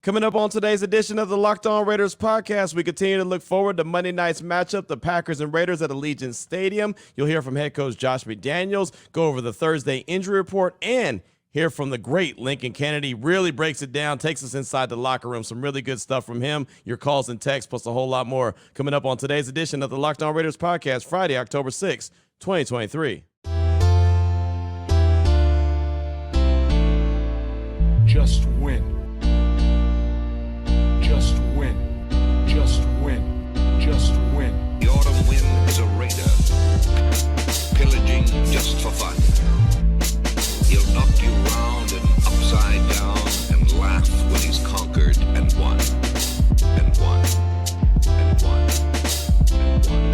Coming up on today's edition of the Locked On Raiders podcast, we continue to look forward to Monday night's matchup, the Packers and Raiders at Allegiant Stadium. You'll hear from head coach Josh McDaniels, go over the Thursday injury report, and hear from the great Lincoln Kennedy. Really breaks it down, takes us inside the locker room. Some really good stuff from him. Your calls and texts, plus a whole lot more. Coming up on today's edition of the Locked On Raiders podcast, Friday, October 6th, 2023. Just win. Just win. Just win. Just win. The autumn wind is a raider, pillaging just for fun. He'll knock you round and upside down and laugh when he's conquered and won. And won. And won. And won.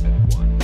And won.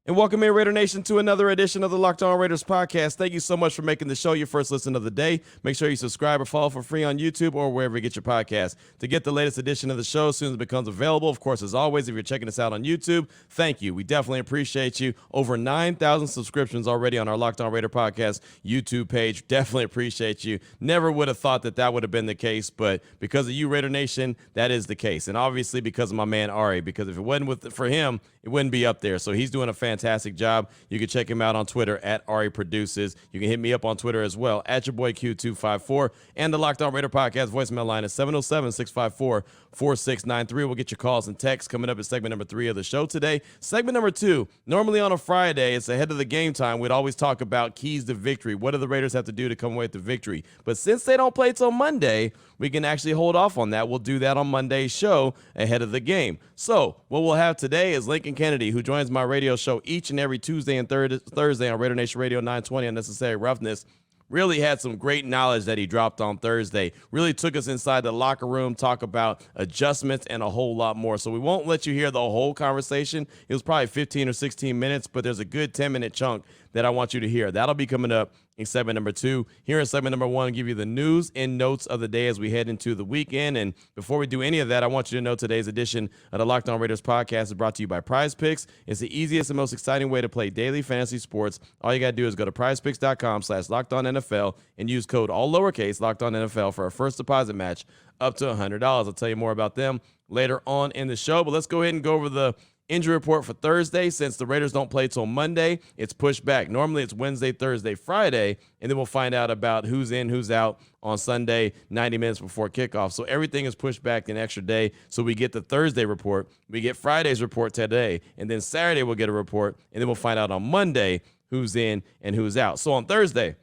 And welcome in, Raider Nation, to another edition of the Locked On Raiders podcast. Thank you so much for making the show your first listen of the day. Make sure you subscribe or follow for free on YouTube or wherever you get your podcast to get the latest edition of the show as soon as it becomes available. Of course, as always, if you're checking us out on YouTube, thank you. We definitely appreciate you. Over 9,000 subscriptions already on our Locked On Raider podcast YouTube page. Definitely appreciate you. Never would have thought that that would have been the case, but because of you, Raider Nation, that is the case. And obviously because of my man Ari, because if it wasn't for him, it wouldn't be up there. So he's doing a fantastic job. You can check him out on Twitter at Ari Produces. You can hit me up on Twitter as well at your boy Q254. And the Locked On Raider podcast voicemail line is 707-654-4693. We'll get your calls and texts coming up in segment number 3 of the show today. Segment number 2, normally on a Friday, it's ahead of the game time. We'd always talk about keys to victory. What do the Raiders have to do to come away with the victory? But since they don't play till Monday, we can actually hold off on that. We'll do that on Monday's show ahead of the game. So what we'll have today is Lincoln Kennedy, who joins my radio show each and every Tuesday and Thursday on Raider Nation Radio 920 Unnecessary Roughness. Really had some great knowledge that he dropped on Thursday. Really took us inside the locker room, talk about adjustments and a whole lot more. So we won't let you hear the whole conversation. It was probably 15 or 16 minutes, but there's a good 10-minute chunk that I want you to hear. That'll be coming up in segment number 2. Here in segment number 1, I'll give you the news and notes of the day as we head into the weekend. And before we do any of that, I want you to know today's edition of the Locked On Raiders podcast is brought to you by PrizePicks. It's the easiest and most exciting way to play daily fantasy sports. All you got to do is go to prizepicks.com/LockedOnNFL and use code all lowercase LockedOnNFL for a first deposit match up to $100. I'll tell you more about them later on in the show, but let's go ahead and go over the injury report for Thursday. Since the Raiders don't play till Monday, it's pushed back. Normally it's Wednesday, Thursday, Friday, and then we'll find out about who's in, who's out on Sunday, 90 minutes before kickoff. So everything is pushed back an extra day. So we get the Thursday report, we get Friday's report today, and then Saturday we'll get a report, and then we'll find out on Monday who's in and who's out. So on Thursday,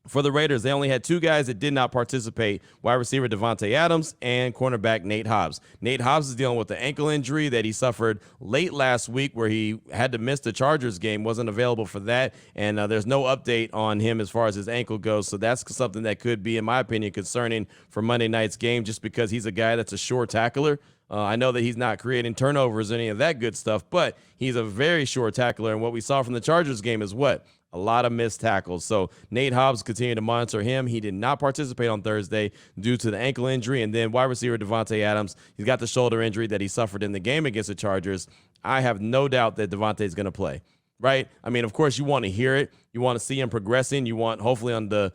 for the Raiders, they only had 2 guys that did not participate, wide receiver Davante Adams and cornerback Nate Hobbs. Nate Hobbs is dealing with the ankle injury that he suffered late last week where he had to miss the Chargers game, wasn't available for that, and there's no update on him as far as his ankle goes, so that's something that could be, in my opinion, concerning for Monday night's game just because he's a guy that's a sure tackler. I know that he's not creating turnovers or any of that good stuff, but he's a very sure tackler, and what we saw from the Chargers game is what? A lot of missed tackles. So Nate Hobbs continued to monitor him. He did not participate on Thursday due to the ankle injury. And then wide receiver Davante Adams, he's got the shoulder injury that he suffered in the game against the Chargers. I have no doubt that Davante is going to play. Right? I mean, of course, you want to hear it. You want to see him progressing. You want, hopefully, on the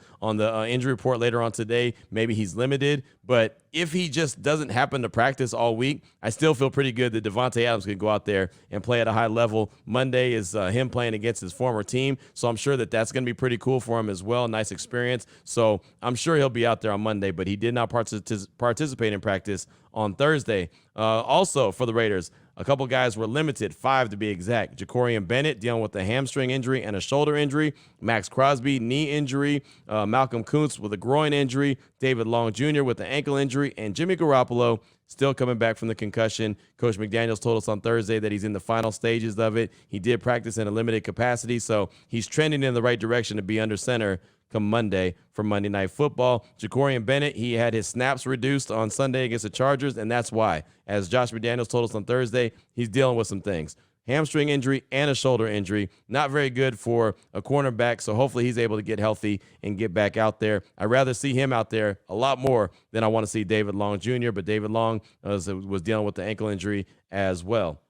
injury report later on today, maybe he's limited. But if he just doesn't happen to practice all week, I still feel pretty good that Davante Adams can go out there and play at a high level. Monday is him playing against his former team, so I'm sure that that's going to be pretty cool for him as well. Nice experience. So I'm sure he'll be out there on Monday, but he did not participate in practice on Thursday. Also, for the Raiders, a couple guys were limited, 5 to be exact. Jacorian Bennett dealing with a hamstring injury and a shoulder injury. Max Crosby, knee injury. Malcolm Kuntz with a groin injury. David Long Jr. with the ankle injury. And Jimmy Garoppolo still coming back from the concussion. Coach McDaniels told us on Thursday that he's in the final stages of it. He did practice in a limited capacity, so he's trending in the right direction to be under center come Monday for Monday Night Football. Jacorian Bennett, he had his snaps reduced on Sunday against the Chargers, and that's why. As Josh McDaniels told us on Thursday, he's dealing with some things. Hamstring injury and a shoulder injury. Not very good for a cornerback, so hopefully he's able to get healthy and get back out there. I'd rather see him out there a lot more than I want to see David Long Jr., but David Long was dealing with the ankle injury as well.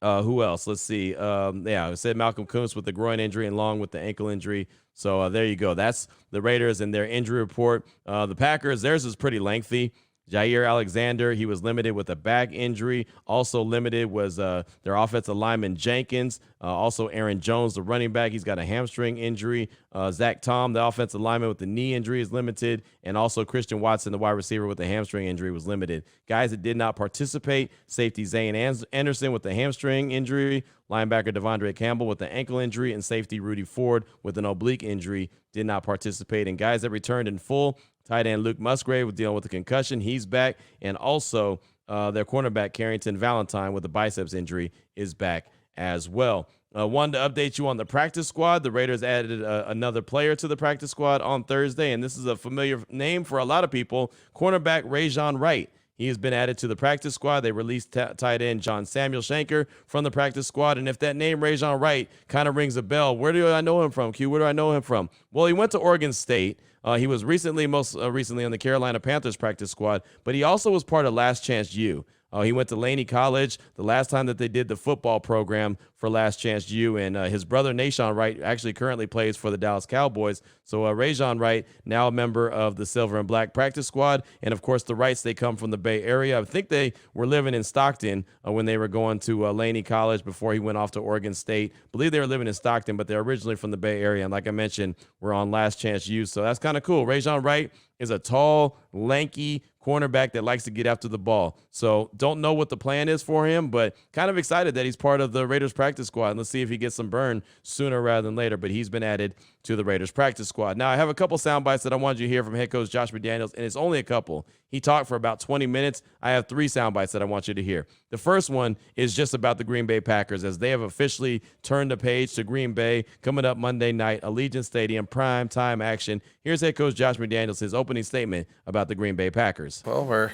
Who else? Let's see. I said Malcolm Kuntz with the groin injury and Long with the ankle injury. So there you go. That's the Raiders and their injury report. The Packers, theirs is pretty lengthy. Jair Alexander, he was limited with a back injury. Also limited was their offensive lineman Jenkins. Also Aaron Jones, the running back, he's got a hamstring injury. Zach Tom, the offensive lineman with the knee injury, is limited. And also Christian Watson, the wide receiver with the hamstring injury, was limited. Guys that did not participate: safety Zane Anderson with the hamstring injury, linebacker Devondre Campbell with the ankle injury, and safety Rudy Ford with an oblique injury did not participate. And guys that returned in full: tight end Luke Musgrave was dealing with a concussion. He's back. And also their cornerback Carrington Valentine with a biceps injury is back as well. Wanted to update you on the practice squad. The Raiders added another player to the practice squad on Thursday, and this is a familiar name for a lot of people: cornerback Rajon Wright. He has been added to the practice squad. They released tight end John Samuel Shanker from the practice squad. And if that name, Rajon Wright, kind of rings a bell, where do I know him from, Q? Where do I know him from? Well, he went to Oregon State. He was most recently on the Carolina Panthers practice squad, but he also was part of Last Chance U. He went to Laney College the last time that they did the football program for Last Chance U, and his brother Nashawn Wright actually currently plays for the Dallas Cowboys. So Rajon Wright, now a member of the Silver and Black practice squad, and of course the Wrights, they come from the Bay Area. I think they were living in Stockton when they were going to Laney College before he went off to Oregon State. I believe they were living in Stockton, but they're originally from the Bay Area, and like I mentioned, we're on Last Chance U, so that's kind of cool. Rajon Wright is a tall, lanky cornerback that likes to get after the ball. So don't know what the plan is for him, but kind of excited that he's part of the Raiders practice squad. And let's see if he gets some burn sooner rather than later, but he's been added to the Raiders practice squad. Now, I have a couple sound bites that I wanted you to hear from head coach Josh McDaniels, and it's only a couple. He talked for about 20 minutes. I have 3 sound bites that I want you to hear. The first one is just about the Green Bay Packers, as they have officially turned the page to Green Bay coming up Monday night, Allegiant Stadium, prime time action. Here's head coach Josh McDaniels, his opening statement about the Green Bay Packers. Well, we're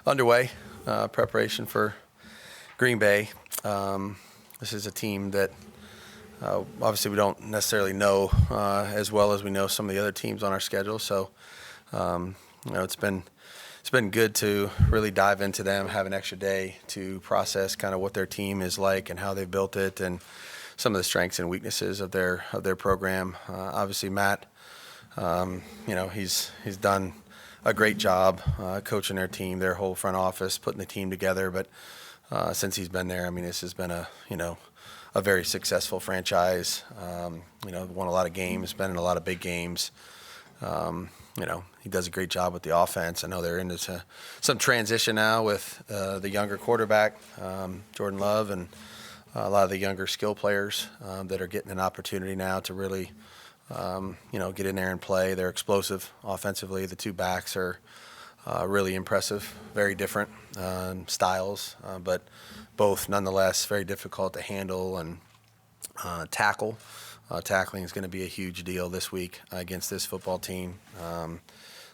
underway, preparation for Green Bay. This is a team that obviously we don't necessarily know as well as we know some of the other teams on our schedule. So, it's been good to really dive into them, have an extra day to process kind of what their team is like and how they've built it, and some of the strengths and weaknesses of their program. Obviously, Matt, he's done a great job coaching their team, their whole front office, putting the team together. But since he's been there, I mean, this has been a very successful franchise. Won a lot of games, been in a lot of big games. He does a great job with the offense. I know they're into some transition now with the younger quarterback, Jordan Love, and a lot of the younger skill players that are getting an opportunity now to really get in there and play. They're explosive offensively. The 2 backs are really impressive, very different styles, but both nonetheless very difficult to handle and tackle. Tackling is going to be a huge deal this week against this football team.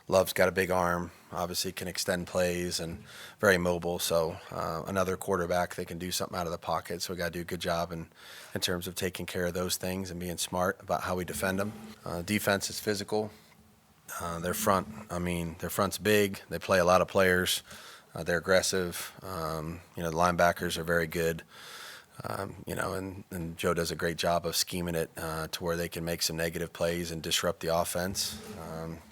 Love's got a big arm, obviously can extend plays and very mobile. So another quarterback that can do something out of the pocket. So we got to do a good job in terms of taking care of those things and being smart about how we defend them. Defense is physical. Their front's big. They play a lot of players. They're aggressive. The linebackers are very good. And Joe does a great job of scheming it to where they can make some negative plays and disrupt the offense.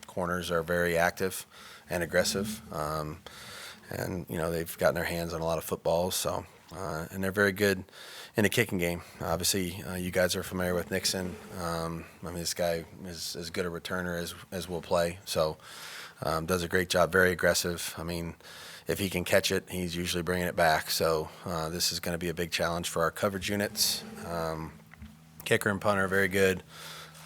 Corners are very active and aggressive, and they've gotten their hands on a lot of footballs. So, and they're very good in the kicking game. Obviously, you guys are familiar with Nixon. This guy is as good a returner as will play. So, does a great job. Very aggressive. If he can catch it, he's usually bringing it back. So this is going to be a big challenge for our coverage units. Kicker and punter are very good.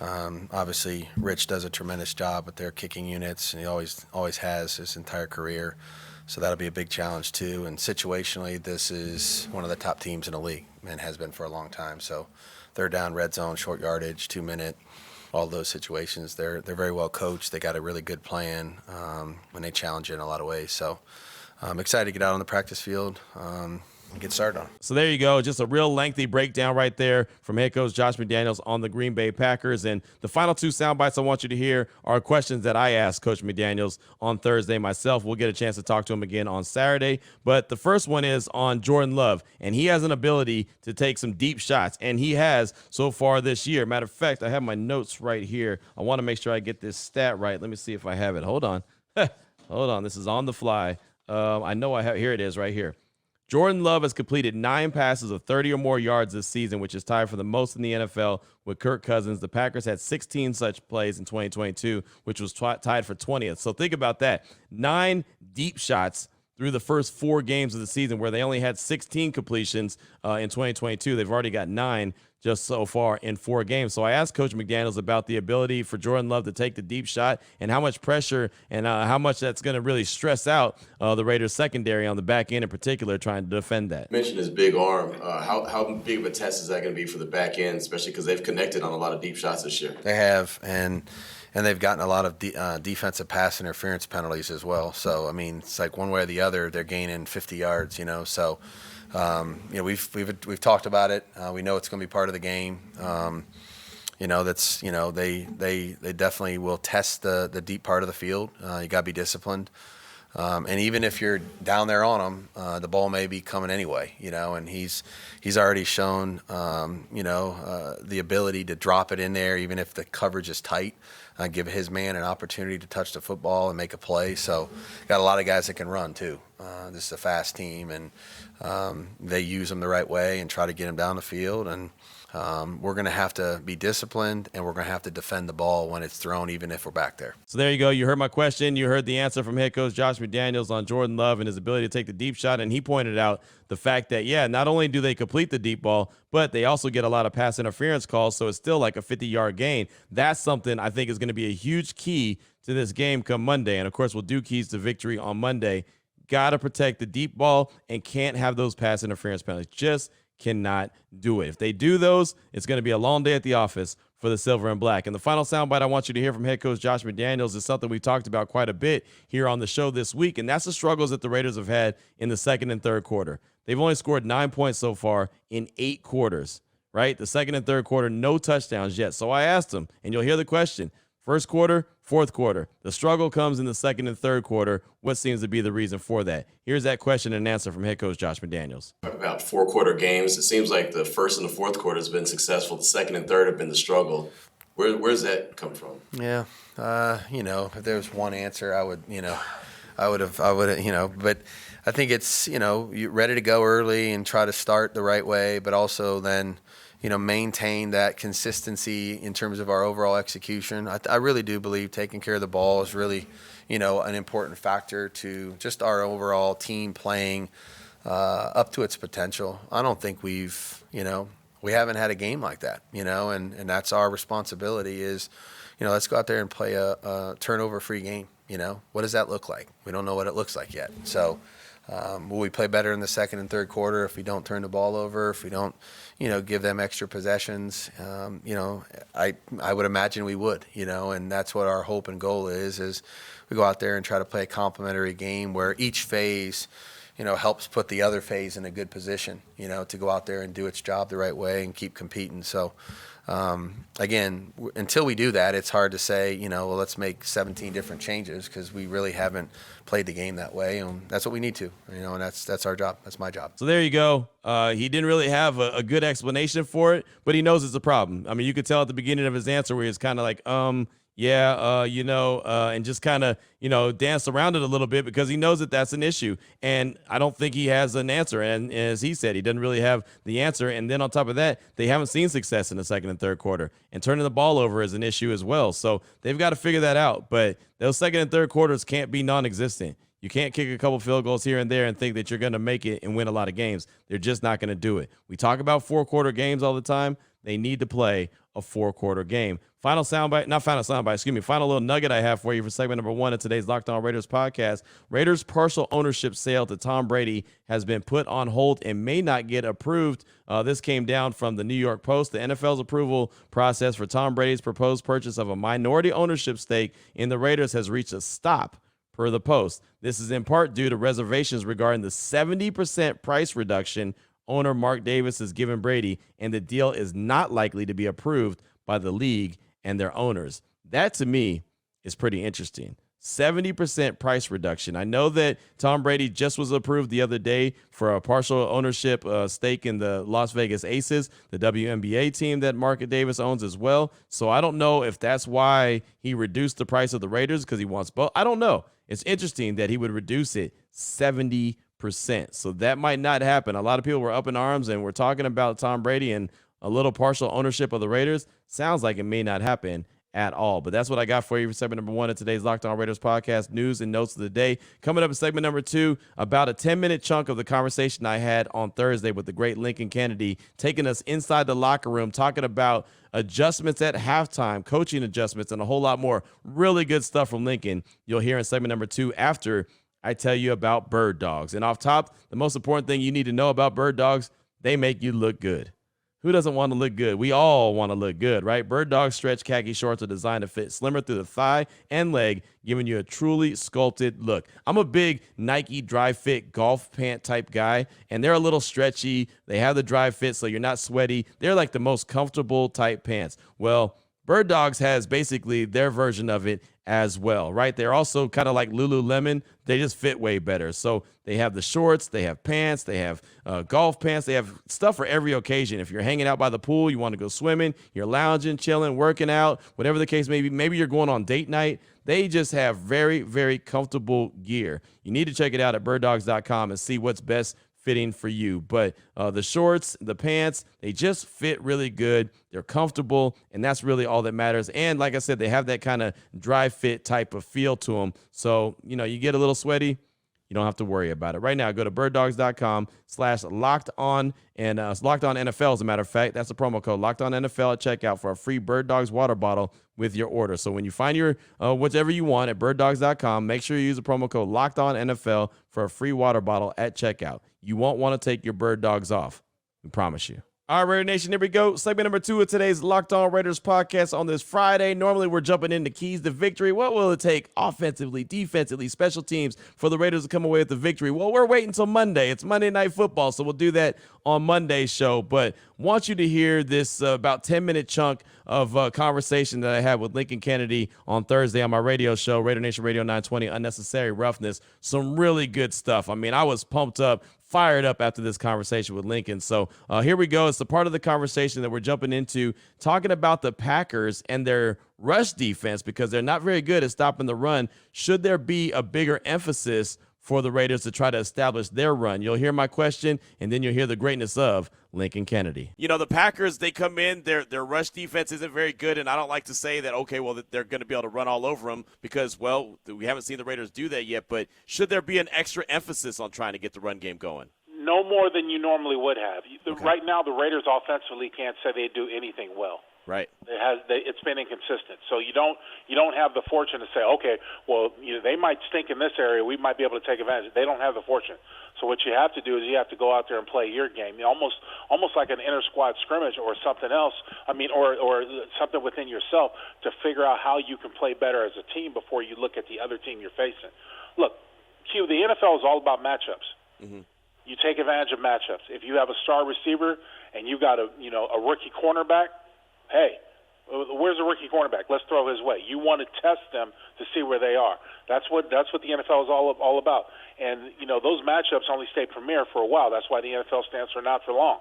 Obviously, Rich does a tremendous job with their kicking units, and he always has his entire career. So that'll be a big challenge too. And situationally, this is one of the top teams in the league and has been for a long time. So third down, red zone, short yardage, 2-minute, all those situations. They're very well coached. They got a really good plan, and they challenge you in a lot of ways. So I'm excited to get out on the practice field. get started on. So there you go. Just a real lengthy breakdown right there from head coach Josh McDaniels on the Green Bay Packers. And the final two sound bites I want you to hear are questions that I asked Coach McDaniels on Thursday myself. We'll get a chance to talk to him again on Saturday. But the first one is on Jordan Love. And he has an ability to take some deep shots. And he has so far this year. Matter of fact, I have my notes right here. I want to make sure I get this stat right. Let me see if I have it. Hold on. Hold on. This is on the fly. I know I have. Here it is right here. Jordan Love has completed 9 passes of 30 or more yards this season, which is tied for the most in the NFL with Kirk Cousins. The Packers had 16 such plays in 2022, which was tied for 20th. So think about that. 9 deep shots through the first 4 games of the season, where they only had 16 completions in 2022. They've already got 9 just so far in 4 games. So I asked Coach McDaniels about the ability for Jordan Love to take the deep shot and how much pressure and how much that's going to really stress out the Raiders secondary on the back end in particular, trying to defend that. You mentioned his big arm. How big of a test is that going to be for the back end, especially because they've connected on a lot of deep shots this year? They have, and they've gotten a lot of defensive pass interference penalties as well. So, I mean, it's like one way or the other, they're gaining 50 yards, So, we've talked about it. We know it's going to be part of the game. They definitely will test the deep part of the field. You got to be disciplined. And even if you're down there on him, the ball may be coming anyway, and he's already shown, the ability to drop it in there, even if the coverage is tight, give his man an opportunity to touch the football and make a play. So got a lot of guys that can run too. This is a fast team, and they use them the right way and try to get them down the field. And we're going to have to be disciplined, and we're going to have to defend the ball when it's thrown, even if we're back there. So there you go. You heard my question. You heard the answer from head coach Josh McDaniels on Jordan Love and his ability to take the deep shot. And he pointed out the fact that, not only do they complete the deep ball, but they also get a lot of pass interference calls. So it's still like a 50-yard gain. That's something I think is going to be a huge key to this game come Monday. And, of course, we'll do keys to victory on Monday. Got to protect the deep ball and can't have those pass interference penalties. Just cannot do it. If they do those, it's going to be a long day at the office for the Silver and Black. And the final soundbite I want you to hear from head coach Josh McDaniels is something we talked about quite a bit here on the show this week, and that's the struggles that the Raiders have had in the second and third quarter. They've only scored 9 points so far in 8 quarters, right? The second and third quarter, no touchdowns yet. So I asked him, and you'll hear the question, first quarter, fourth quarter. The struggle comes in the second and third quarter. What seems to be the reason for that? Here's that question and answer from head coach Josh McDaniels. About 4-quarter games, it seems like the first and the fourth quarter has been successful. The second and third have been the struggle. Where's that come from? Yeah, if there was one answer, I would, but I think it's, you're ready to go early and try to start the right way, but also then, maintain that consistency in terms of our overall execution. I really do believe taking care of the ball is really, an important factor to just our overall team playing up to its potential. I don't think we haven't had a game like that, and that's our responsibility is, let's go out there and play a turnover-free game. What does that look like? We don't know what it looks like yet. So will we play better in the second and third quarter if we don't turn the ball over, if we don't, give them extra possessions? I would imagine we would, and that's what our hope and goal is we go out there and try to play a complementary game where each phase, helps put the other phase in a good position, to go out there and do its job the right way and keep competing. So, again, until we do that, it's hard to say, let's make 17 different changes because we really haven't played the game that way. And that's what we need to, and that's our job. That's my job. So there you go. He didn't really have a good explanation for it, but he knows it's a problem. I mean, you could tell at the beginning of his answer where he's kind of like, and just kind of, dance around it a little bit because he knows that that's an issue. And I don't think he has an answer. And as he said, he doesn't really have the answer. And then on top of that, they haven't seen success in the second and third quarter. And turning the ball over is an issue as well. So they've got to figure that out. But those second and third quarters can't be non-existent. You can't kick a couple field goals here and there and think that you're going to make it and win a lot of games. They're just not going to do it. We talk about 4-quarter games all the time. They need to play a 4-quarter game. Final little nugget I have for you for segment number 1 of today's Locked On Raiders podcast. Raiders' partial ownership sale to Tom Brady has been put on hold and may not get approved. This came down from the New York Post. The NFL's approval process for Tom Brady's proposed purchase of a minority ownership stake in the Raiders has reached a stop per the Post. This is in part due to reservations regarding the 70% price reduction owner Mark Davis has given Brady, and the deal is not likely to be approved by the league and their owners. That, to me, is pretty interesting. 70% price reduction. I know that Tom Brady just was approved the other day for a partial ownership stake in the Las Vegas Aces, the WNBA team that Mark Davis owns as well. So I don't know if that's why he reduced the price of the Raiders, because he wants both. I don't know. It's interesting that he would reduce it 70%. So that might not happen. A lot of people were up in arms and we're talking about Tom Brady and a little partial ownership of the Raiders. Sounds like it may not happen at all. But that's what I got for you for segment number 1 of today's Locked On Raiders podcast, news and notes of the day. Coming up in segment number 2, about a 10-minute chunk of the conversation I had on Thursday with the great Lincoln Kennedy, taking us inside the locker room, talking about adjustments at halftime, coaching adjustments, and a whole lot more. Really good stuff from Lincoln you'll hear in segment number 2 after I tell you about bird dogs. And off top, the most important thing you need to know about bird dogs, they make you look good. Who doesn't want to look good? We all want to look good, right? Bird Dog stretch khaki shorts are designed to fit slimmer through the thigh and leg, giving you a truly sculpted look. I'm a big Nike dry fit golf pant type guy, and they're a little stretchy. They have the dry fit, so you're not sweaty. They're like the most comfortable type pants. Well, Bird Dogs has basically their version of it as well, right? They're also kind of like Lululemon. They just fit way better. So they have the shorts, they have pants, they have golf pants, they have stuff for every occasion. If you're hanging out by the pool, you want to go swimming, you're lounging, chilling, working out, whatever the case may be, maybe you're going on date night. They just have very, very comfortable gear. You need to check it out at birddogs.com and see what's best fitting for you. But the shorts, the pants, they just fit really good. They're comfortable, and that's really all that matters. And like I said, they have that kind of dry fit type of feel to them. So, you get a little sweaty, you don't have to worry about it. Right now, go to birddogs.com/lockedon and Locked On NFL, as a matter of fact. That's the promo code Locked On NFL at checkout for a free Bird Dogs water bottle with your order. So when you find your whatever you want at birddogs.com, make sure you use the promo code Locked On NFL for a free water bottle at checkout. You won't want to take your Bird Dogs off. We promise you. All right, Raider Nation, here we go. Segment number 2 of today's Locked On Raiders podcast on this Friday. Normally, we're jumping into keys to victory. What will it take offensively, defensively, special teams for the Raiders to come away with the victory? Well, we're waiting until Monday. It's Monday Night Football, so we'll do that on Monday's show. But want you to hear this about 10-minute chunk of conversation that I had with Lincoln Kennedy on Thursday on my radio show, Raider Nation Radio 920, Unnecessary Roughness. Some really good stuff. I mean, I was pumped up, fired up after this conversation with Lincoln. So here we go. It's the part of the conversation that we're jumping into, talking about the Packers and their rush defense, because they're not very good at stopping the run. Should there be a bigger emphasis for the Raiders to try to establish their run? You'll hear my question, and then you'll hear the greatness of Lincoln Kennedy. The Packers, they come in, their rush defense isn't very good, and I don't like to say that, okay, well, they're going to be able to run all over them because, well, we haven't seen the Raiders do that yet, but should there be an extra emphasis on trying to get the run game going? No more than you normally would have. Okay. Right now, the Raiders offensively can't say they do anything well. Right. It's been inconsistent. So you don't have the fortune to say, okay, well, they might stink in this area. We might be able to take advantage. They don't have the fortune. So what you have to do is you have to go out there and play your game, almost like an inter squad scrimmage or something else. Or something within yourself to figure out how you can play better as a team before you look at the other team you're facing. Look, Q, the NFL is all about matchups. Mm-hmm. You take advantage of matchups. If you have a star receiver and you got a rookie cornerback, hey, where's the rookie cornerback? Let's throw his way. You want to test them to see where they are. That's what the NFL is all about. And those matchups only stay premier for a while. That's why the NFL stands for not for long.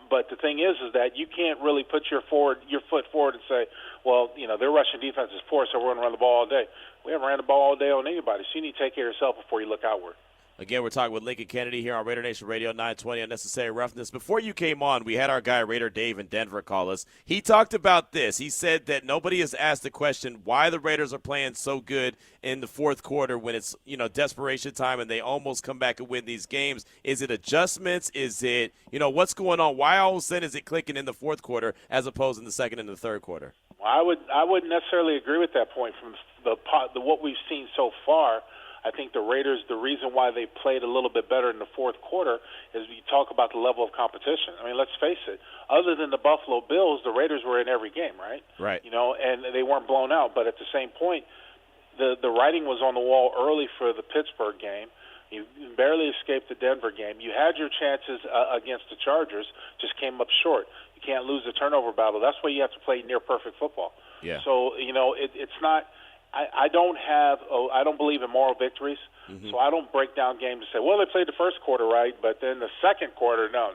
But the thing is that you can't really put your foot forward and say, well, their rushing defense is poor, so we're going to run the ball all day. We haven't ran the ball all day on anybody, so you need to take care of yourself before you look outward. Again, we're talking with Lincoln Kennedy here on Raider Nation Radio 920, Unnecessary Roughness. Before you came on, we had our guy Raider Dave in Denver call us. He talked about this. He said that nobody has asked the question why the Raiders are playing so good in the fourth quarter when it's, desperation time and they almost come back and win these games. Is it adjustments? Is it, what's going on? Why all of a sudden is it clicking in the fourth quarter as opposed in the second and the third quarter? Well, I wouldn't necessarily agree with that point from what we've seen so far. I think the Raiders, the reason why they played a little bit better in the fourth quarter is you talk about the level of competition. I mean, let's face it. Other than the Buffalo Bills, the Raiders were in every game, right? Right. And they weren't blown out. But at the same point, the writing was on the wall early for the Pittsburgh game. You barely escaped the Denver game. You had your chances against the Chargers, just came up short. You can't lose the turnover battle. That's why you have to play near perfect football. Yeah. So it's not. I don't believe in moral victories. Mm-hmm. So I don't break down games and say, well, they played the first quarter right, but then the second quarter, no.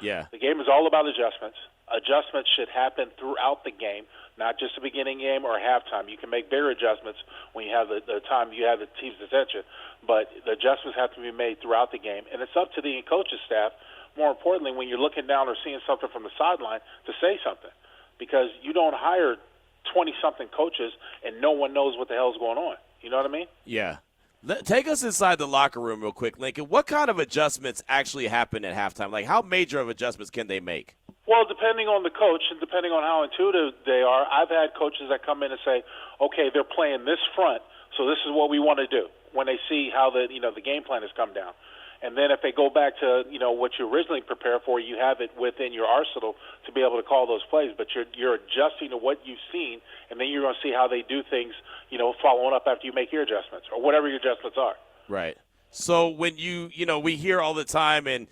Yeah. The game is all about adjustments. Adjustments should happen throughout the game, not just the beginning game or halftime. You can make bigger adjustments when you have the time you have the team's attention, but the adjustments have to be made throughout the game, and it's up to the coaching staff, more importantly, when you're looking down or seeing something from the sideline, to say something, because you don't hire 20-something coaches and no one knows what the hell's going on. You know what I mean? Yeah. Take us inside the locker room real quick, Lincoln. What kind of adjustments actually happen at halftime? Like, how major of adjustments can they make? Well, depending on the coach and depending on how intuitive they are, I've had coaches that come in and say, okay, they're playing this front, so this is what we want to do, when they see how the game plan has come down. And then if they go back to, what you originally prepared for, you have it within your arsenal to be able to call those plays. But you're adjusting to what you've seen, and then you're going to see how they do things, following up after you make your adjustments or whatever your adjustments are. Right. So when we hear all the time, and,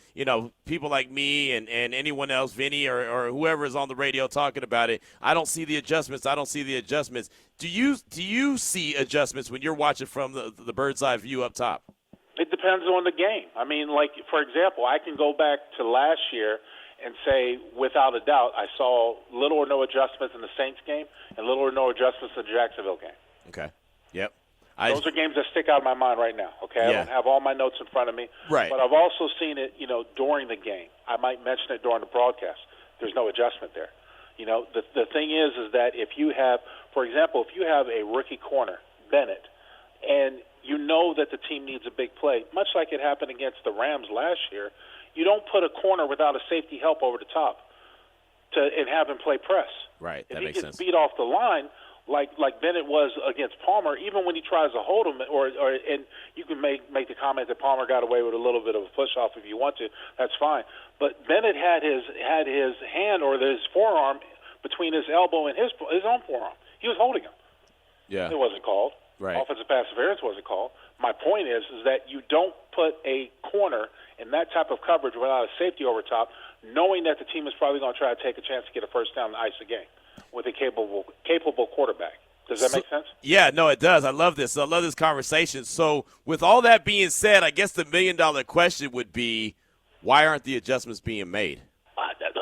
people like me and anyone else, Vinny or whoever is on the radio talking about it, I don't see the adjustments. Do you see adjustments when you're watching from the bird's eye view up top? It depends on the game. I mean, like, for example, I can go back to last year and say, without a doubt, I saw little or no adjustments in the Saints game and little or no adjustments in the Jacksonville game. Okay. Yep. Those are games that stick out of my mind right now, okay? I don't have all my notes in front of me. Right. But I've also seen it, during the game. I might mention it during the broadcast. There's no adjustment there. The thing is that if you have, for example, if you have a rookie corner, Bennett, and you know that the team needs a big play, much like it happened against the Rams last year, you don't put a corner without a safety help over the top and have him play press. Right, that if makes he sense. gets beat off the line, like Bennett was against Palmer, even when he tries to hold him, and you can make the comment that Palmer got away with a little bit of a push-off if you want to, that's fine. But Bennett had his hand or his forearm between his elbow and his own forearm. He was holding him. Yeah. It wasn't called. Right. Offensive pass interference wasn't called. My point is that you don't put a corner in that type of coverage without a safety over top, knowing that the team is probably going to try to take a chance to get a first down and ice the game with a capable quarterback. Does that make sense? Yeah, no, it does. I love this. I love this conversation. So with all that being said, I guess the million-dollar question would be, why aren't the adjustments being made?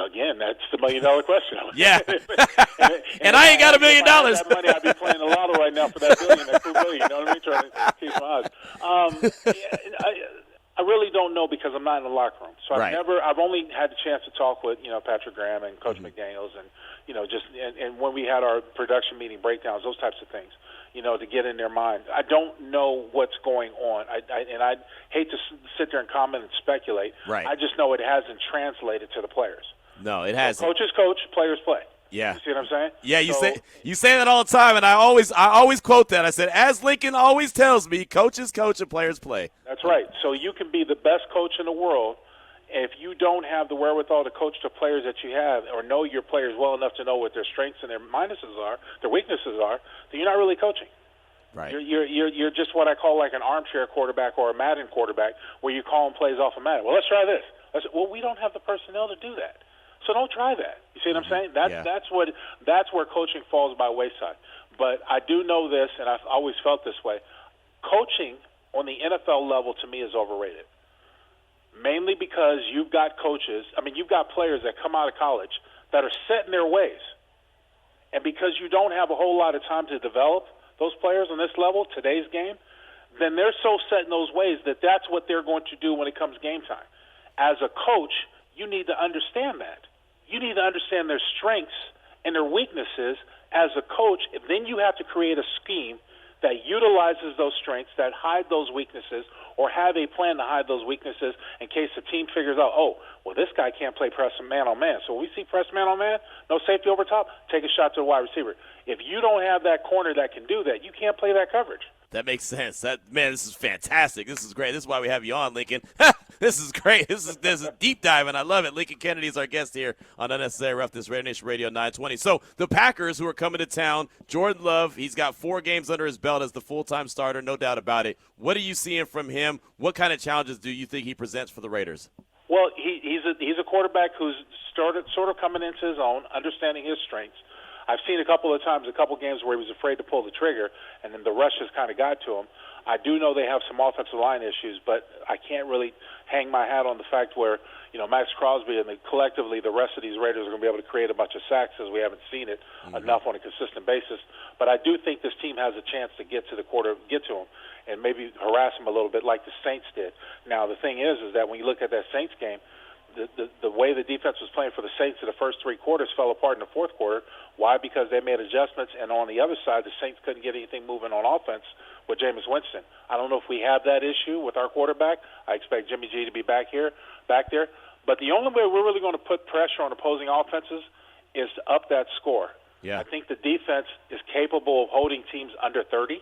Again, that's the million-dollar question. Yeah. and I ain't got $1 million. If I had that money, I'd be playing the lotto right now for that billion, that $2 billion. You know what I mean? Trying to keep my odds. I really don't know because I'm not in the locker room. So I've only had the chance to talk with, Patrick Graham and Coach McDaniels and, and when we had our production meeting breakdowns, those types of things, to get in their mind. I don't know what's going on. I'd hate to sit there and comment and speculate. Right. I just know it hasn't translated to the players. No, it hasn't. So coaches coach, players play. Yeah. You see what I'm saying? Yeah, you say that all the time, and I always quote that. I said, as Lincoln always tells me, coaches coach and players play. That's right. So you can be the best coach in the world. If you don't have the wherewithal to coach the players that you have or know your players well enough to know what their strengths and their minuses are, their weaknesses are, then you're not really coaching. Right. You're just what I call like an armchair quarterback or a Madden quarterback where you call plays off of Madden. Well, let's try this. Well, we don't have the personnel to do that. So don't try that. You see what I'm saying? That's where coaching falls by wayside. But I do know this, and I've always felt this way. Coaching on the NFL level to me is overrated. Mainly because you've got you've got players that come out of college that are set in their ways. And because you don't have a whole lot of time to develop those players on this level, today's game, then they're so set in those ways that that's what they're going to do when it comes game time. As a coach, you need to understand that. You need to understand their strengths and their weaknesses as a coach. Then you have to create a scheme that utilizes those strengths, that hide those weaknesses, or have a plan to hide those weaknesses in case the team figures out, this guy can't play press man-on-man. So when we see press man-on-man, no safety over top, take a shot to the wide receiver. If you don't have that corner that can do that, you can't play that coverage. That makes sense. Man, this is fantastic. This is great. This is why we have you on, Lincoln. This is great. This is deep dive, and I love it. Lincoln Kennedy is our guest here on Unnecessary Roughness, Raider Nation Radio 920. So the Packers, who are coming to town, Jordan Love, he's got 4 games under his belt as the full-time starter, no doubt about it. What are you seeing from him? What kind of challenges do you think he presents for the Raiders? Well, he's a quarterback who's sort of coming into his own, understanding his strengths. I've seen a couple games where he was afraid to pull the trigger, and then the rush just kind of got to him. I do know they have some offensive line issues, but I can't really hang my hat on the fact where, Max Crosby and collectively the rest of these Raiders are going to be able to create a bunch of sacks, as we haven't seen it enough on a consistent basis. But I do think this team has a chance to get to him and maybe harass him a little bit like the Saints did. Now, the thing is that when you look at that Saints game, the way the defense was playing for the Saints in the first 3 quarters fell apart in the fourth quarter. Why? Because they made adjustments, and on the other side, the Saints couldn't get anything moving on offense with Jameis Winston. I don't know if we have that issue with our quarterback. I expect Jimmy G to be back there. But the only way we're really going to put pressure on opposing offenses is to up that score. Yeah. I think the defense is capable of holding teams under 30.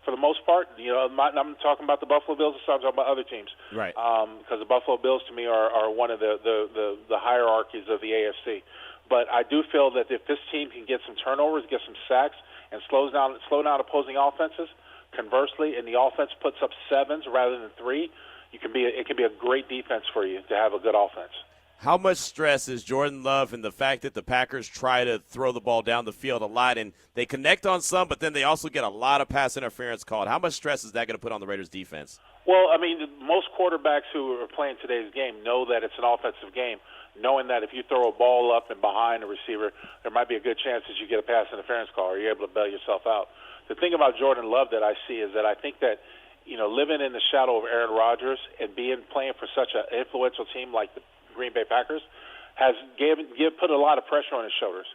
For the most part, I'm talking about the Buffalo Bills. I'm talking about other teams, right? Because the Buffalo Bills, to me, are one of the hierarchies of the AFC. But I do feel that if this team can get some turnovers, get some sacks, and slow down opposing offenses, conversely, and the offense puts up 7s rather than 3, it can be a great defense for you to have a good offense. How much stress is Jordan Love and the fact that the Packers try to throw the ball down the field a lot, and they connect on some, but then they also get a lot of pass interference called? How much stress is that going to put on the Raiders' defense? Well, I mean, most quarterbacks who are playing today's game know that it's an offensive game, knowing that if you throw a ball up and behind a receiver, there might be a good chance that you get a pass interference call or you're able to bail yourself out. The thing about Jordan Love that I see is that I think that, living in the shadow of Aaron Rodgers and playing for such an influential team like the Green Bay Packers has put a lot of pressure on his shoulders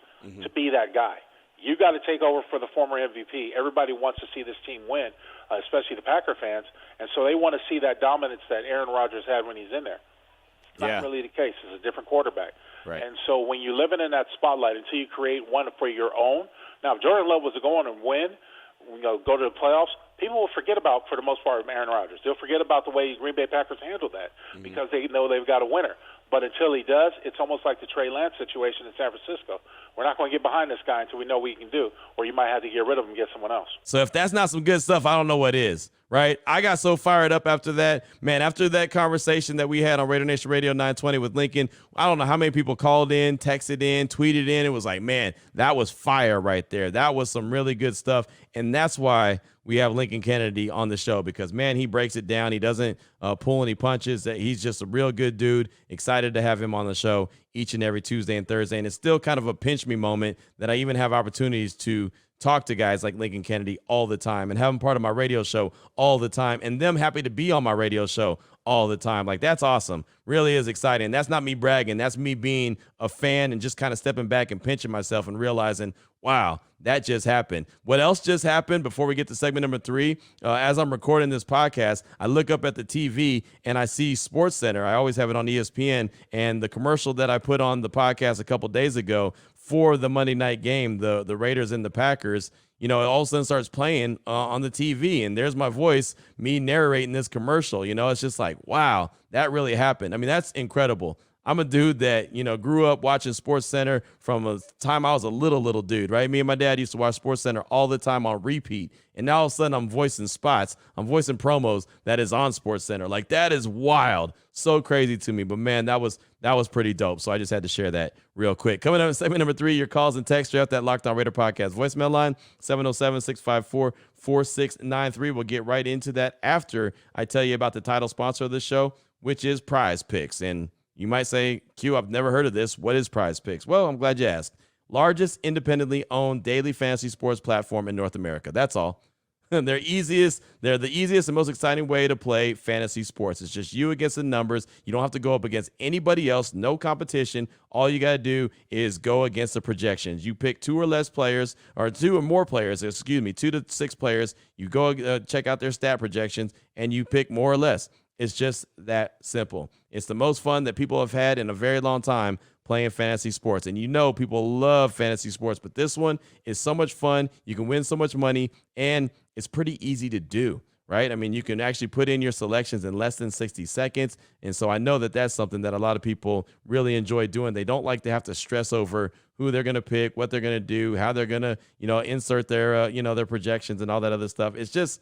to be that guy. You got to take over for the former MVP. Everybody wants to see this team win, especially the Packer fans, and so they want to see that dominance that Aaron Rodgers had when he's in there. It's not really the case. It's a different quarterback. Right. And so when you're living in that spotlight until you create one for your own. Now, if Jordan Love was to go on and win, go to the playoffs, people will forget about, for the most part, Aaron Rodgers. They'll forget about the way Green Bay Packers handled that because they know they've got a winner. But until he does, it's almost like the Trey Lance situation in San Francisco. We're not going to get behind this guy until we know what he can do, or you might have to get rid of him and get someone else. So if that's not some good stuff, I don't know what is, right? I got so fired up after that. Man, after that conversation that we had on Raider Nation Radio 920 with Lincoln, I don't know how many people called in, texted in, tweeted in. It was like, man, that was fire right there. That was some really good stuff. And that's why we have Lincoln Kennedy on the show, because, man, he breaks it down. He doesn't pull any punches. He's just a real good dude. Excited to have him on the show each and every Tuesday and Thursday. And it's still kind of a pinch me moment that I even have opportunities to talk to guys like Lincoln Kennedy all the time and have them part of my radio show all the time, and them happy to be on my radio show all the time. Like, that's awesome. Really is exciting. That's not me bragging. That's me being a fan and just kind of stepping back and pinching myself and realizing, wow, that just happened. What else just happened before we get to segment number 3? As I'm recording this podcast, I look up at the TV and I see SportsCenter. I always have it on ESPN, and the commercial that I put on the podcast a couple days ago for the Monday night game, the Raiders and the Packers, it all of a sudden starts playing on the TV, and there's my voice, me narrating this commercial. It's just like, wow, that really happened. I mean, that's incredible. I'm a dude that, grew up watching SportsCenter from a time I was a little dude, right? Me and my dad used to watch SportsCenter all the time on repeat. And now all of a sudden I'm voicing spots. I'm voicing promos that is on SportsCenter. Like, that is wild. So crazy to me. But, man, that was pretty dope. So I just had to share that real quick. Coming up in segment number 3, your calls and texts straight off that Locked On Raider podcast voicemail line, 707-654-4693. We'll get right into that after I tell you about the title sponsor of the show, which is PrizePicks. And you might say, Q, I've never heard of this. What is PrizePicks? Well, I'm glad you asked. Largest independently owned daily fantasy sports platform in North America. That's all. They're the easiest and most exciting way to play fantasy sports. It's just you against the numbers. You don't have to go up against anybody else. No competition. All you got to do is go against the projections. You pick 2 or more players, 2 to 6 players. You go check out their stat projections, and you pick more or less. It's just that simple. It's the most fun that people have had in a very long time playing fantasy sports. And you know people love fantasy sports, but this one is so much fun. You can win so much money, and it's pretty easy to do, right? I mean, you can actually put in your selections in less than 60 seconds. And so I know that that's something that a lot of people really enjoy doing. They don't like to have to stress over who they're going to pick, what they're going to do, how they're going to, insert their, their projections and all that other stuff. It's just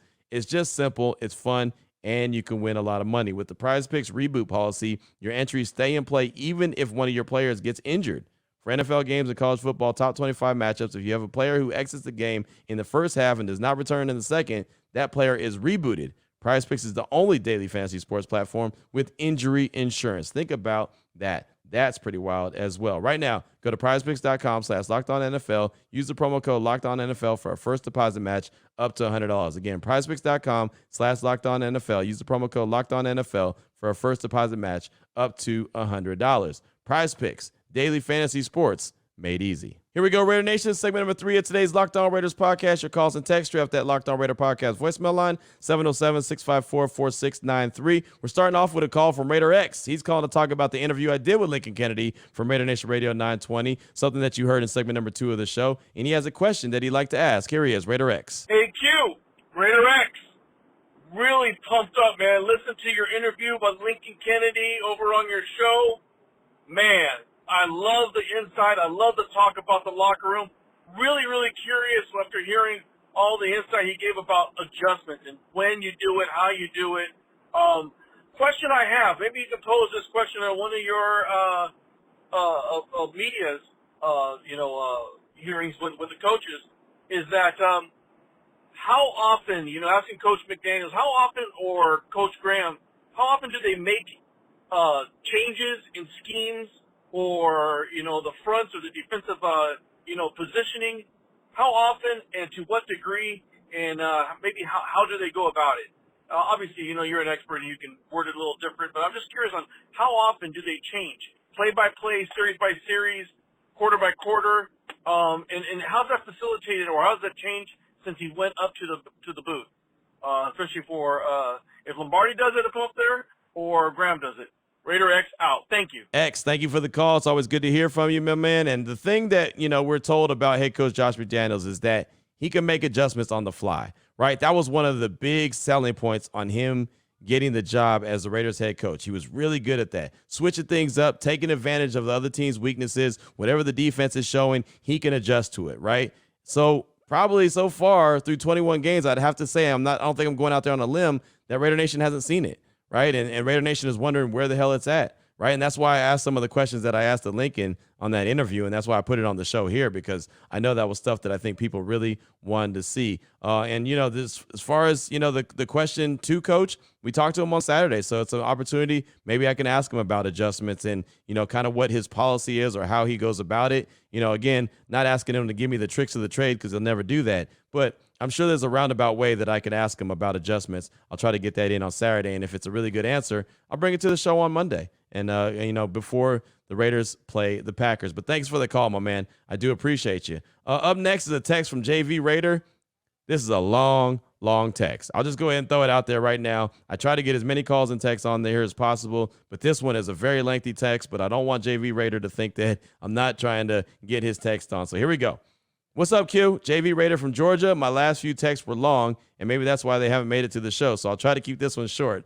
simple. It's fun. And you can win a lot of money. With the PrizePicks reboot policy, your entries stay in play even if one of your players gets injured. For NFL games and college football top 25 matchups, if you have a player who exits the game in the first half and does not return in the second, that player is rebooted. PrizePicks is the only daily fantasy sports platform with injury insurance. Think about that. That's pretty wild as well. Right now, go to prizepicks.com/LockedOnNFL. Use the promo code LockedOnNFL for a first deposit match up to $100. Again, prizepicks.com/LockedOnNFL. Use the promo code LockedOnNFL for a first deposit match up to $100. PrizePicks, daily fantasy sports made easy. Here we go, Raider Nation. Segment number 3 of today's Locked On Raiders podcast. Your calls and text draft that Locked On Raider podcast voicemail line, 707-654-4693. We're starting off with a call from Raider X. He's calling to talk about the interview I did with Lincoln Kennedy from Raider Nation Radio 920, something that you heard in segment number 2 of the show. And he has a question that he'd like to ask. Here he is, Raider X. Hey, Q, Raider X. Really pumped up, man. Listen to your interview with Lincoln Kennedy over on your show. Man, I love the insight. I love the talk about the locker room. Really, really curious after hearing all the insight he gave about adjustments and when you do it, how you do it. Question I have, maybe you can pose this question on one of your media's, hearings with the coaches, is that how often, asking Coach McDaniels, how often, or Coach Graham, how often do they make changes in schemes or, the fronts or the defensive, positioning? How often and to what degree, and maybe how do they go about it? Obviously, you're an expert and you can word it a little different, but I'm just curious on how often do they change? Play by play, series by series, quarter by quarter, and how's that facilitated, or how's that changed since he went up to the booth? Especially for if Lombardi does it up there or Graham does it. Raider X out. Thank you. X, thank you for the call. It's always good to hear from you, my man. And the thing that, we're told about head coach Josh McDaniels is that he can make adjustments on the fly, right? That was one of the big selling points on him getting the job as the Raiders head coach. He was really good at that, switching things up, taking advantage of the other team's weaknesses. Whatever the defense is showing, he can adjust to it, right? So probably so far through 21 games, I'd have to say I don't think I'm going out there on a limb that Raider Nation hasn't seen it. Right. And Raider Nation is wondering where the hell it's at. Right. And that's why I asked some of the questions that I asked at Lincoln on that interview. And that's why I put it on the show here, because I know that was stuff that I think people really wanted to see. This, as far as, the question to Coach, we talked to him on Saturday. So it's an opportunity. Maybe I can ask him about adjustments and, kind of what his policy is or how he goes about it. Again, not asking him to give me the tricks of the trade, because he'll never do that. But I'm sure there's a roundabout way that I could ask him about adjustments. I'll try to get that in on Saturday, and if it's a really good answer, I'll bring it to the show on Monday, and before the Raiders play the Packers. But thanks for the call, my man. I do appreciate you. Up next is a text from JV Raider. This is a long text. I'll just go ahead and throw it out there right now. I try to get as many calls and texts on there as possible, but this one is a very lengthy text, but I don't want JV Raider to think that I'm not trying to get his text on. So here we go. What's up, Q? JV Raider from Georgia. My last few texts were long, and maybe that's why they haven't made it to the show, so I'll try to keep this one short.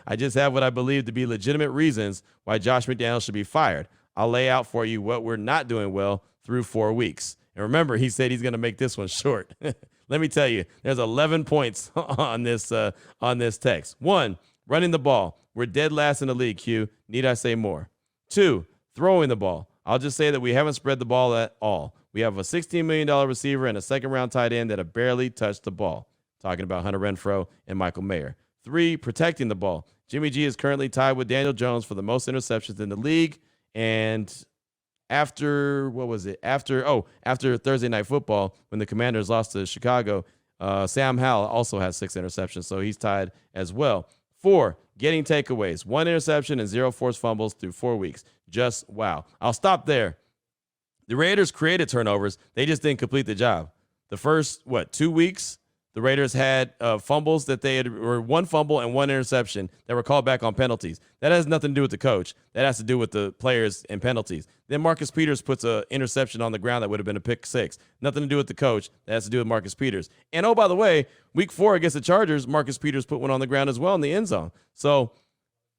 I just have what I believe to be legitimate reasons why Josh McDaniels should be fired. I'll lay out for you what we're not doing well through 4 weeks. And remember, he said he's going to make this one short. Let me tell you, there's 11 points on this text. 1, running the ball. We're dead last in the league, Q. Need I say more? 2, throwing the ball. I'll just say that we haven't spread the ball at all. We have a $16 million receiver and a second-round tight end that have barely touched the ball. Talking about Hunter Renfrow and Michael Mayer. 3, protecting the ball. Jimmy G is currently tied with Daniel Jones for the most interceptions in the league. And after Thursday Night Football, when the Commanders lost to Chicago, Sam Howell also has 6 interceptions, so he's tied as well. 4, getting takeaways. 1 interception and 0 forced fumbles through 4 weeks. Just wow. I'll stop there. The Raiders created turnovers. They just didn't complete the job. The first, 2 weeks, the Raiders had fumbles that or one fumble and one interception that were called back on penalties. That has nothing to do with the coach. That has to do with the players and penalties. Then Marcus Peters puts an interception on the ground that would have been a pick 6. Nothing to do with the coach. That has to do with Marcus Peters. And, oh, by the way, week 4 against the Chargers, Marcus Peters put one on the ground as well in the end zone. So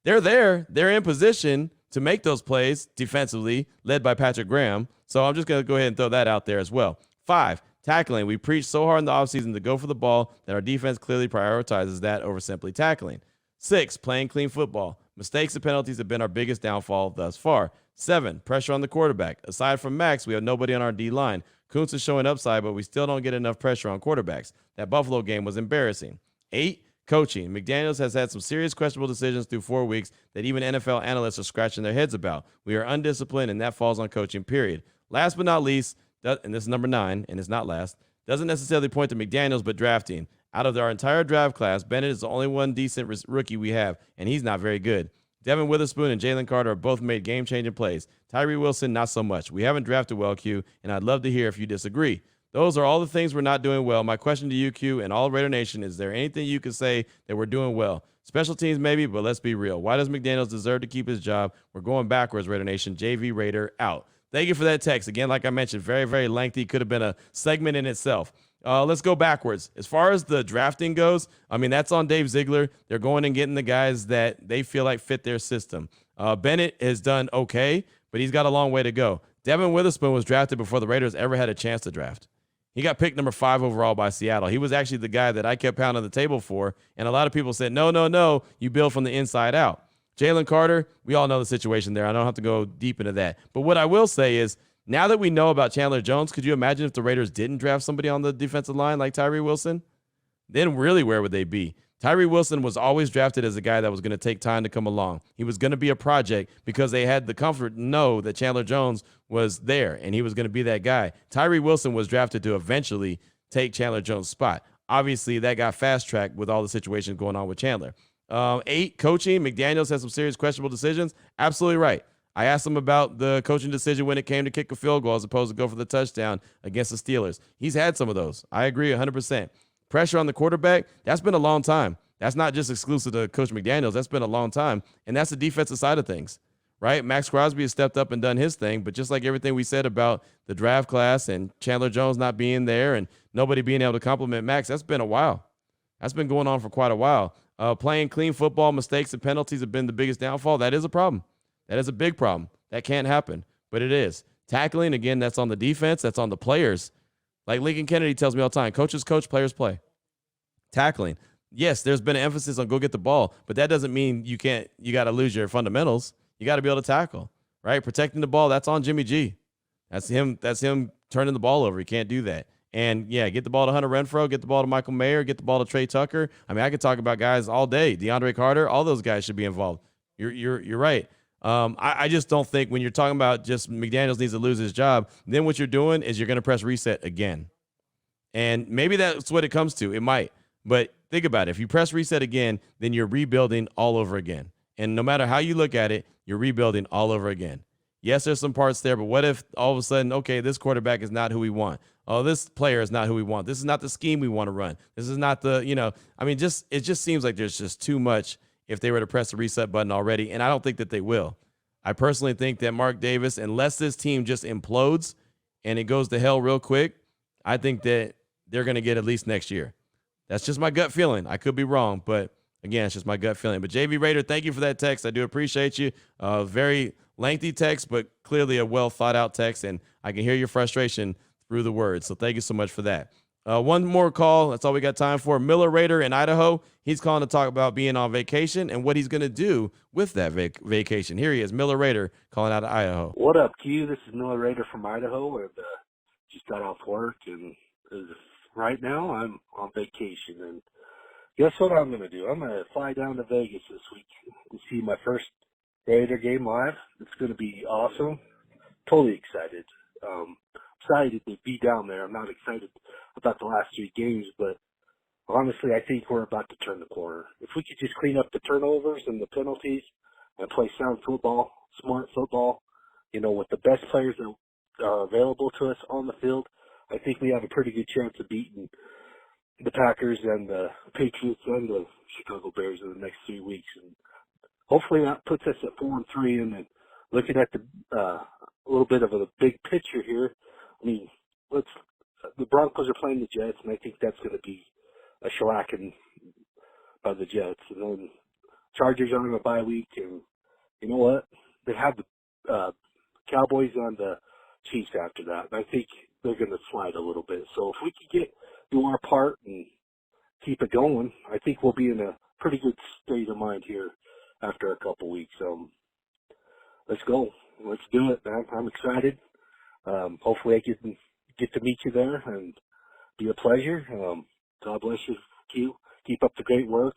they're there. They're in position to make those plays defensively, led by Patrick Graham. So I'm just going to go ahead and throw that out there as well. 5, tackling. We preached so hard in the offseason to go for the ball that our defense clearly prioritizes that over simply tackling. 6, playing clean football. Mistakes and penalties have been our biggest downfall thus far. 7, pressure on the quarterback. Aside from Max, we have nobody on our D-line. Kuntz is showing upside, but we still don't get enough pressure on quarterbacks. That Buffalo game was embarrassing. 8, coaching. McDaniels has had some serious questionable decisions through 4 weeks that even NFL analysts are scratching their heads about. We are undisciplined, and that falls on coaching, period. Last but not least, and this is number 9, and it's not last, doesn't necessarily point to McDaniels, but drafting. Out of our entire draft class, Bennett is the only one decent rookie we have, and he's not very good. Devin Witherspoon and Jalen Carter have both made game-changing plays. Tyree Wilson, not so much. We haven't drafted well, Q, and I'd love to hear if you disagree. Those are all the things we're not doing well. My question to you, Q, and all Raider Nation, is there anything you can say that we're doing well? Special teams, maybe, but let's be real. Why does McDaniels deserve to keep his job? We're going backwards, Raider Nation. JV Raider out. Thank you for that text. Again, like I mentioned, very, very lengthy. Could have been a segment in itself. Let's go backwards. As far as the drafting goes, I mean, that's on Dave Ziegler. They're going and getting the guys that they feel like fit their system. Bennett has done okay, but he's got a long way to go. Devin Witherspoon was drafted before the Raiders ever had a chance to draft. He got picked number 5 overall by Seattle. He was actually the guy that I kept pounding the table for, and a lot of people said, no, you build from the inside out. Jalen Carter, we all know the situation there. I don't have to go deep into that. But what I will say is, now that we know about Chandler Jones, could you imagine if the Raiders didn't draft somebody on the defensive line like Tyree Wilson? Then really, where would they be? Tyree Wilson was always drafted as a guy that was going to take time to come along. He was going to be a project because they had the comfort to know that Chandler Jones was there and he was going to be that guy. Tyree Wilson was drafted to eventually take Chandler Jones' spot. Obviously, that got fast-tracked with all the situations going on with Chandler. 8, coaching. McDaniels has some serious questionable decisions. Absolutely right. I asked him about the coaching decision when it came to kick a field goal as opposed to go for the touchdown against the Steelers. He's had some of those. I agree 100%. Pressure on the quarterback, that's been a long time. That's not just exclusive to Coach McDaniels. That's been a long time, and that's the defensive side of things, right? Max Crosby has stepped up and done his thing, but just like everything we said about the draft class and Chandler Jones not being there and nobody being able to compliment Max, that's been a while. That's been going on for quite a while. Playing clean football, mistakes and penalties have been the biggest downfall. That is a problem. That is a big problem. That can't happen, but it is. Tackling, again, that's on the defense. That's on the players. Like Lincoln Kennedy tells me all the time, coaches coach, players play. Tackling. Yes, there's been an emphasis on go get the ball, but that doesn't mean you got to lose your fundamentals. You got to be able to tackle, right? Protecting the ball, that's on Jimmy G. That's him turning the ball over. He can't do that. And, yeah, get the ball to Hunter Renfrow, get the ball to Michael Mayer, get the ball to Trey Tucker. I mean, I could talk about guys all day. DeAndre Carter, all those guys should be involved. You're right. I just don't think when you're talking about just McDaniels needs to lose his job, then what you're doing is you're going to press reset again. And maybe that's what it comes to. It might. But think about it. If you press reset again, then you're rebuilding all over again. And no matter how you look at it, you're rebuilding all over again. Yes, there's some parts there, but what if all of a sudden, okay, this quarterback is not who we want. Oh, this player is not who we want. This is not the scheme we want to run. This is not the, it just seems like there's just too much if they were to press the reset button already, and I don't think that they will. I personally think that Mark Davis, unless this team just implodes and it goes to hell real quick, I think that they're going to get at least next year. That's just my gut feeling. I could be wrong, but again, it's just my gut feeling. But JV Raider, thank you for that text. I do appreciate you. Very lengthy text, but clearly a well thought out text, and I can hear your frustration through the words. So thank you so much for that. One more call. That's all we got time for. Miller Raider in Idaho. He's calling to talk about being on vacation and what he's going to do with that vacation. Here he is, Miller Raider, calling out of Idaho. What up, Q? This is Miller Raider from Idaho, and just got off work, and right now I'm on vacation. And guess what I'm going to do? I'm going to fly down to Vegas this week to see my first Raider game live. It's going to be awesome. Totally excited. Excited to be down there. I'm not excited about the last 3 games, but honestly, I think we're about to turn the corner. If we could just clean up the turnovers and the penalties and play sound football, smart football, with the best players that are available to us on the field, I think we have a pretty good chance of beating the Packers and the Patriots and the Chicago Bears in the next 3 weeks, and hopefully that puts us at 4-3. And then looking at the a little bit of a big picture here, I mean, the Broncos are playing the Jets, and I think that's going to be a shellacking by the Jets. And then Chargers are on a bye week, and you know what? They have the Cowboys on the Chiefs after that, and I think they're going to slide a little bit. So if we can do our part and keep it going, I think we'll be in a pretty good state of mind here after a couple weeks. Let's go. Let's do it, man. I'm excited. Hopefully I can get to meet you there and be a pleasure. God bless you, Q. Keep up the great work.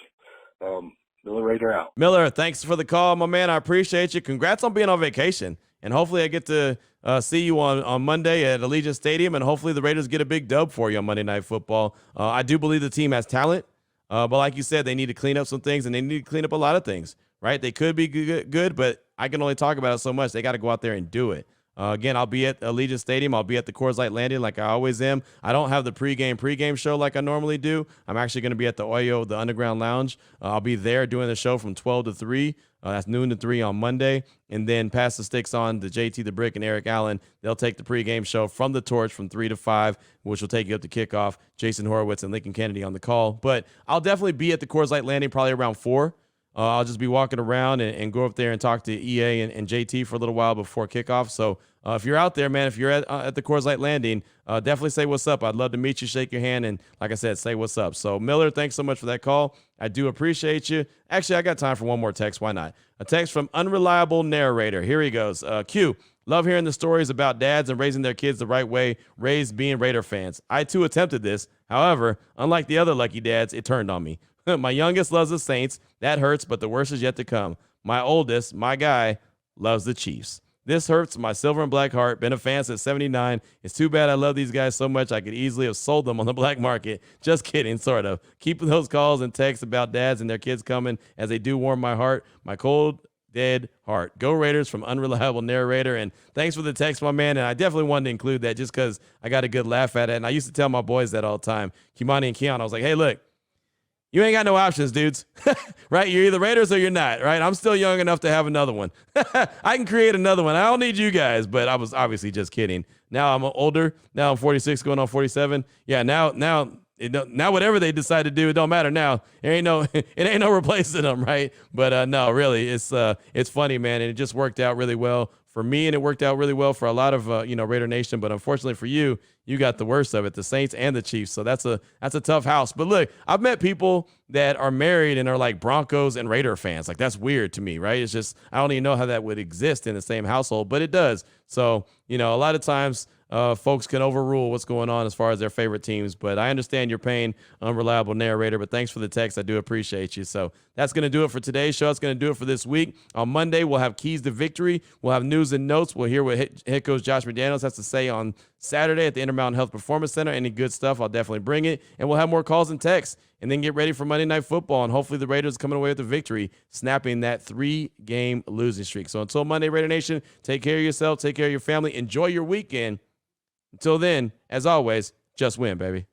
Miller Raider out. Miller, thanks for the call, my man. I appreciate you. Congrats on being on vacation. And hopefully I get to see you on Monday at Allegiant Stadium, and hopefully the Raiders get a big dub for you on Monday Night Football. I do believe the team has talent, but like you said, they need to clean up some things, and they need to clean up a lot of things, right? They could be good, but I can only talk about it so much. They got to go out there and do it. Again, I'll be at Allegiant Stadium. I'll be at the Coors Light Landing like I always am. I don't have the pregame show like I normally do. I'm actually going to be at the Oyo, the Underground Lounge. I'll be there doing the show from 12 to 3. That's noon to 3 on Monday. And then pass the sticks on to JT the Brick and Eric Allen. They'll take the pregame show from the Torch from 3 to 5, which will take you up to kickoff. Jason Horowitz and Lincoln Kennedy on the call. But I'll definitely be at the Coors Light Landing probably around 4. I'll just be walking around and go up there and talk to EA and JT for a little while before kickoff. So if you're out there, man, if you're at the Coors Light Landing, definitely say what's up. I'd love to meet you, shake your hand, and like I said, say what's up. So, Miller, thanks so much for that call. I do appreciate you. Actually, I got time for one more text. Why not? A text from Unreliable Narrator. Here he goes. Q, love hearing the stories about dads and raising their kids the right way, raised being Raider fans. I, too, attempted this. However, unlike the other lucky dads, it turned on me. My youngest loves the Saints. That hurts, but the worst is yet to come. My oldest, my guy, loves the Chiefs. This hurts my silver and black heart. Been a fan since 79. It's too bad I love these guys so much I could easily have sold them on the black market. Just kidding, sort of. Keep those calls and texts about dads and their kids coming, as they do warm my heart, my cold, dead heart. Go Raiders from Unreliable Narrator. And thanks for the text, my man. And I definitely wanted to include that just because I got a good laugh at it. And I used to tell my boys that all the time, Kimani and Keon. I was like, hey, look, you ain't got no options, dudes, right? You're either Raiders or you're not, right? I'm still young enough to have another one. I can create another one. I don't need you guys, but I was obviously just kidding. Now I'm older. Now I'm 46 going on 47. Yeah, now whatever they decide to do, it don't matter now. It ain't no replacing them, right? But no, really, it's funny, man, and it just worked out really well for me, and it worked out really well for a lot of Raider Nation. But unfortunately for you, you got the worst of it, the Saints and the Chiefs. So that's a tough house. But look, I've met people that are married and are like Broncos and Raider fans. Like, that's weird to me, right? It's just, I don't even know how that would exist in the same household, but it does. So, a lot of times folks can overrule what's going on as far as their favorite teams. But I understand your pain, Unreliable Narrator. But thanks for the text. I do appreciate you. So that's going to do it for today's show. It's going to do it for this week. On Monday, we'll have Keys to Victory. We'll have news and notes. We'll hear what head coach Josh McDaniels has to say on Saturday at the Intermountain Health Performance Center. Any good stuff, I'll definitely bring it. And we'll have more calls and texts. And then get ready for Monday Night Football. And hopefully the Raiders coming away with a victory, snapping that 3-game losing streak. So until Monday, Raider Nation, take care of yourself, take care of your family, enjoy your weekend. Until then, as always, just win, baby.